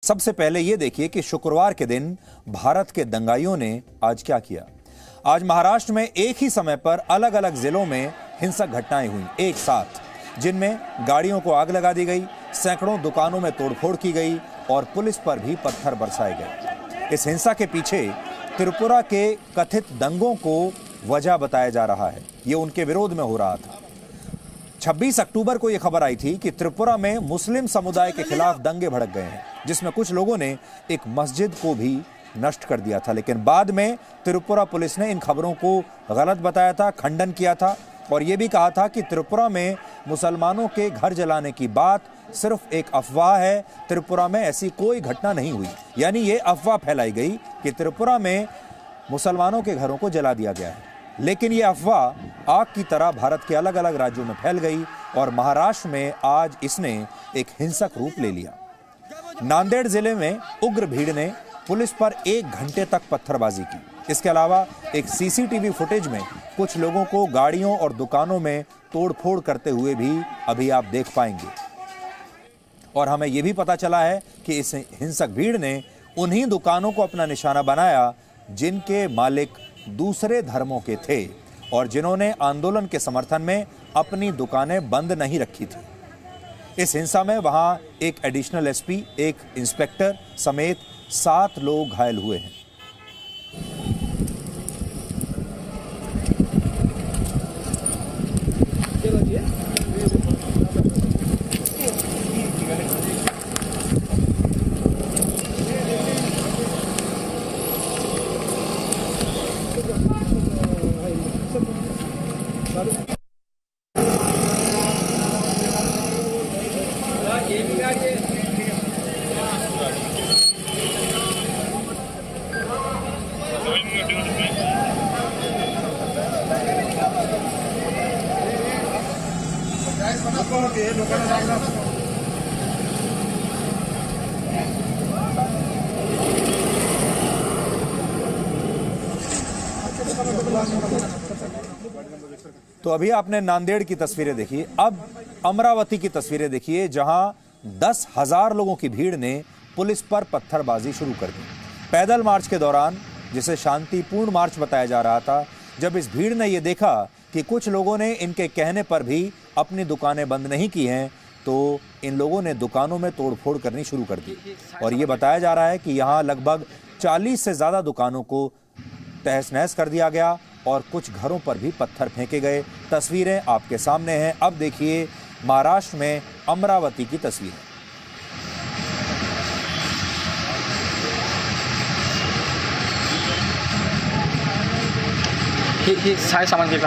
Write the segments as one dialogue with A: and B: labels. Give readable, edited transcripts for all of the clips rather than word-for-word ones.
A: सबसे पहले यह देखिए कि शुक्रवार के दिन भारत के दंगाइयों ने आज क्या किया। आज महाराष्ट्र में एक ही समय पर अलग अलग जिलों में हिंसक घटनाएं हुई एक साथ, जिनमें गाड़ियों को आग लगा दी गई, सैकड़ों दुकानों में तोड़फोड़ की गई और पुलिस पर भी पत्थर बरसाए गए। इस हिंसा के पीछे त्रिपुरा के कथित दंगों को वजह बताया जा रहा है। ये उनके विरोध में हो रहा था। 26 अक्टूबर को यह खबर आई थी कि त्रिपुरा में मुस्लिम समुदाय के खिलाफ दंगे भड़क गए हैं, जिसमें कुछ लोगों ने एक मस्जिद को भी नष्ट कर दिया था। लेकिन बाद में त्रिपुरा पुलिस ने इन खबरों को गलत बताया था, खंडन किया था और यह भी कहा था कि त्रिपुरा में मुसलमानों के घर जलाने की बात सिर्फ एक अफवाह है। त्रिपुरा में ऐसी कोई घटना नहीं हुई। यानी ये अफवाह फैलाई गई कि त्रिपुरा में मुसलमानों के घरों को जला दिया गया है। लेकिन ये अफवाह आग की तरह भारत के अलग अलग राज्यों में फैल गई और महाराष्ट्र में आज इसने एक हिंसक रूप ले लिया। नांदेड़ जिले में उग्र भीड़ ने पुलिस पर 1 घंटे तक पत्थरबाजी की। इसके अलावा एक सीसीटीवी फुटेज में कुछ लोगों को गाड़ियों और दुकानों में तोड़फोड़ करते हुए भी अभी आप देख पाएंगे। और हमें यह भी पता चला है कि इस हिंसक भीड़ ने उन्हीं दुकानों को अपना निशाना बनाया जिनके मालिक दूसरे धर्मों के थे और जिन्होंने आंदोलन के समर्थन में अपनी दुकानें बंद नहीं रखी थी। इस हिंसा में वहां एक एडिशनल एसपी, एक इंस्पेक्टर समेत 7 लोग घायल हुए हैं। तो अभी आपने नांदेड़ की तस्वीरें देखी, अब अमरावती की तस्वीरें देखिए, जहां 10,000 लोगों की भीड़ ने पुलिस पर पत्थरबाजी शुरू कर दी। पैदल मार्च के दौरान, जिसे शांतिपूर्ण मार्च बताया जा रहा था, जब इस भीड़ ने यह देखा कि कुछ लोगों ने इनके कहने पर भी अपनी दुकानें बंद नहीं की हैं, तो इन लोगों ने दुकानों में तोड़फोड़ करनी शुरू कर दी। और ये बताया जा रहा है कि यहाँ लगभग 40 से ज़्यादा दुकानों को तहस नहस कर दिया गया और कुछ घरों पर भी पत्थर फेंके गए। तस्वीरें आपके सामने हैं। अब देखिए महाराष्ट्र में अमरावती की तस्वीरें।
B: सामान के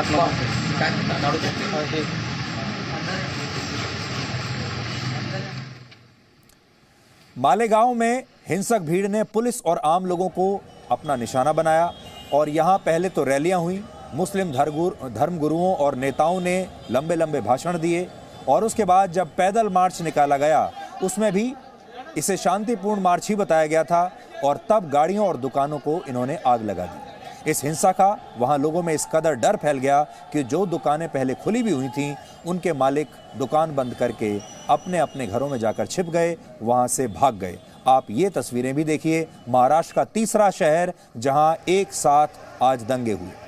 A: मालेगांव में हिंसक भीड़ ने पुलिस और आम लोगों को अपना निशाना बनाया और यहां पहले तो रैलियां हुई। मुस्लिम धर्मगुरुओं और नेताओं ने लंबे लंबे भाषण दिए और उसके बाद जब पैदल मार्च निकाला गया, उसमें भी इसे शांतिपूर्ण मार्च ही बताया गया था और तब गाड़ियों और दुकानों को इन्होंने आग लगा दी। इस हिंसा का वहां लोगों में इस कदर डर फैल गया कि जो दुकानें पहले खुली भी हुई थीं, उनके मालिक दुकान बंद करके अपने अपने घरों में जाकर छिप गए, वहां से भाग गए। आप ये तस्वीरें भी देखिए, महाराष्ट्र का तीसरा शहर जहां एक साथ आज दंगे हुए।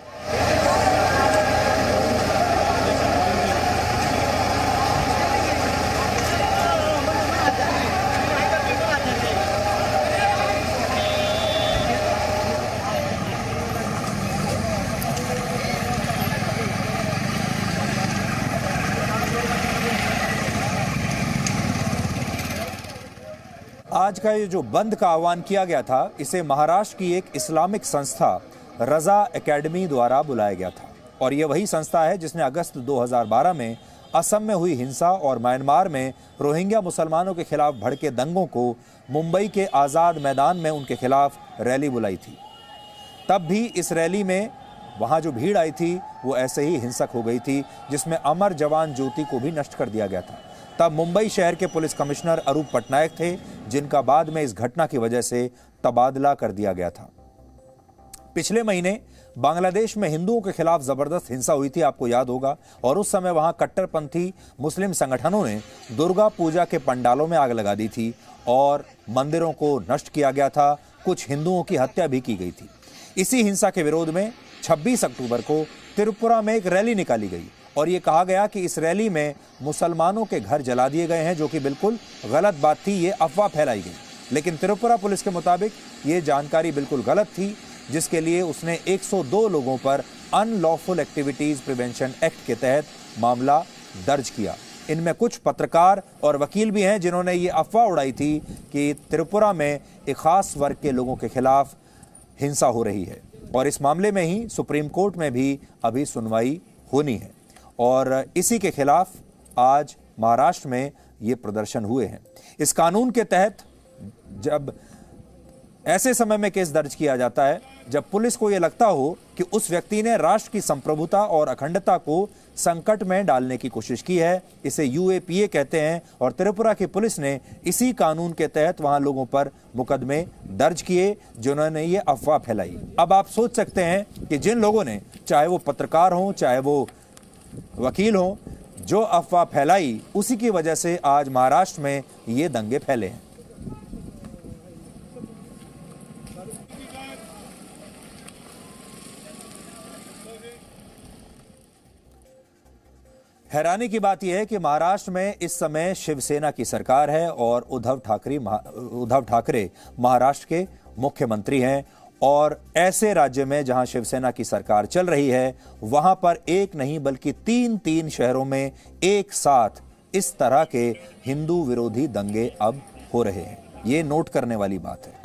A: आज का ये जो बंद का आह्वान किया गया था, इसे महाराष्ट्र की एक इस्लामिक संस्था रजा एकेडमी द्वारा बुलाया गया था और ये वही संस्था है जिसने अगस्त 2012 में असम में हुई हिंसा और म्यांमार में रोहिंग्या मुसलमानों के खिलाफ भड़के दंगों को मुंबई के आज़ाद मैदान में उनके खिलाफ रैली बुलाई थी। तब भी इस रैली में वहाँ जो भीड़ आई थी वो ऐसे ही हिंसक हो गई थी, जिसमें अमर जवान ज्योति को भी नष्ट कर दिया गया था। तब मुंबई शहर के पुलिस कमिश्नर अरूप पटनायक थे, जिनका बाद में इस घटना की वजह से तबादला कर दिया गया था। पिछले महीने बांग्लादेश में हिंदुओं के खिलाफ जबरदस्त हिंसा हुई थी, आपको याद होगा, और उस समय वहां कट्टरपंथी मुस्लिम संगठनों ने दुर्गा पूजा के पंडालों में आग लगा दी थी और मंदिरों को नष्ट किया गया था। कुछ हिंदुओं की हत्या भी की गई थी। इसी हिंसा के विरोध में 26 अक्टूबर को त्रिपुरा में एक रैली निकाली गई और ये कहा गया कि इस रैली में मुसलमानों के घर जला दिए गए हैं, जो कि बिल्कुल गलत बात थी। ये अफवाह फैलाई गई, लेकिन त्रिपुरा पुलिस के मुताबिक ये जानकारी बिल्कुल गलत थी, जिसके लिए उसने 102 लोगों पर अनलॉफुल एक्टिविटीज प्रिवेंशन एक्ट के तहत मामला दर्ज किया। इनमें कुछ पत्रकार और वकील भी हैं जिन्होंने ये अफवाह उड़ाई थी कि त्रिपुरा में एक खास वर्ग के लोगों के खिलाफ हिंसा हो रही है, और इस मामले में ही सुप्रीम कोर्ट में भी अभी सुनवाई होनी है। और इसी के खिलाफ आज महाराष्ट्र में ये प्रदर्शन हुए हैं। इस कानून के तहत जब ऐसे समय में केस दर्ज किया जाता है जब पुलिस को यह लगता हो कि उस व्यक्ति ने राष्ट्र की संप्रभुता और अखंडता को संकट में डालने की कोशिश की है, इसे यूएपीए कहते हैं। और त्रिपुरा की पुलिस ने इसी कानून के तहत वहां लोगों पर मुकदमे दर्ज किए जिन्होंने ये अफवाह फैलाई। अब आप सोच सकते हैं कि जिन लोगों ने, चाहे वो पत्रकार हों चाहे वो वकील हों, जो अफवाह फैलाई, उसी की वजह से आज महाराष्ट्र में ये दंगे फैले हैं। हैरानी की बात यह है कि महाराष्ट्र में इस समय शिवसेना की सरकार है और उद्धव ठाकरे महाराष्ट्र के मुख्यमंत्री हैं। और ऐसे राज्य में जहां शिवसेना की सरकार चल रही है, वहां पर एक नहीं बल्कि तीन शहरों में एक साथ इस तरह के हिंदू विरोधी दंगे अब हो रहे हैं। ये नोट करने वाली बात है।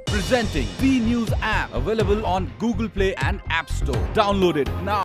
B: Presenting B News app, available on Google Play and App Store. Download it now.